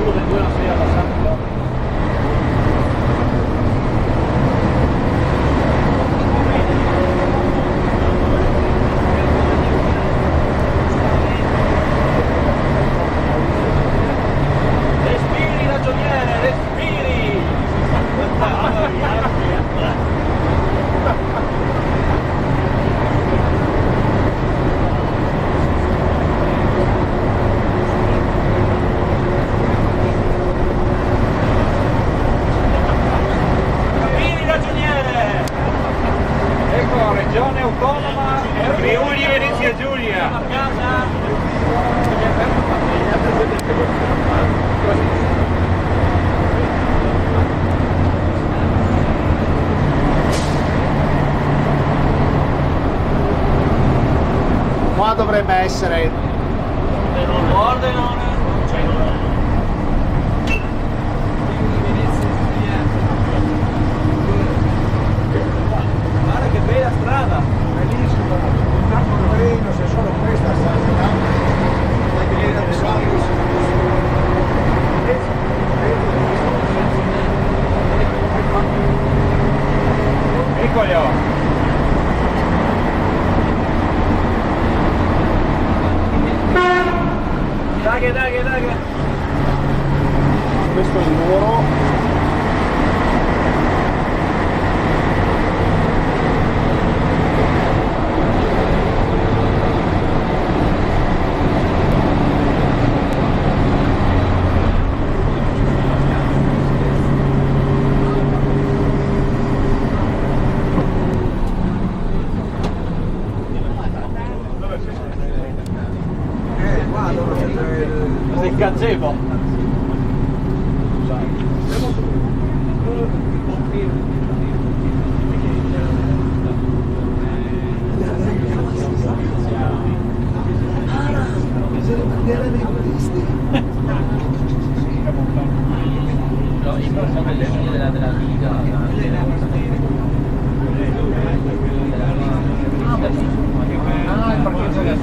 uno dei due non sei abbastanza. Respiri ragioniere, respiri! Respiri ragioniere! Ecco, regione autonoma Friuli Venezia Giulia. Qua dovrebbe essere Ordenone. Guarda che bella strada. Bellissimo, un campo carino, se solo questa strada, la piena di soldi. Piccolo. Dai. questo è il muro. Qua dove c'è Il gazebo. il parcheggio del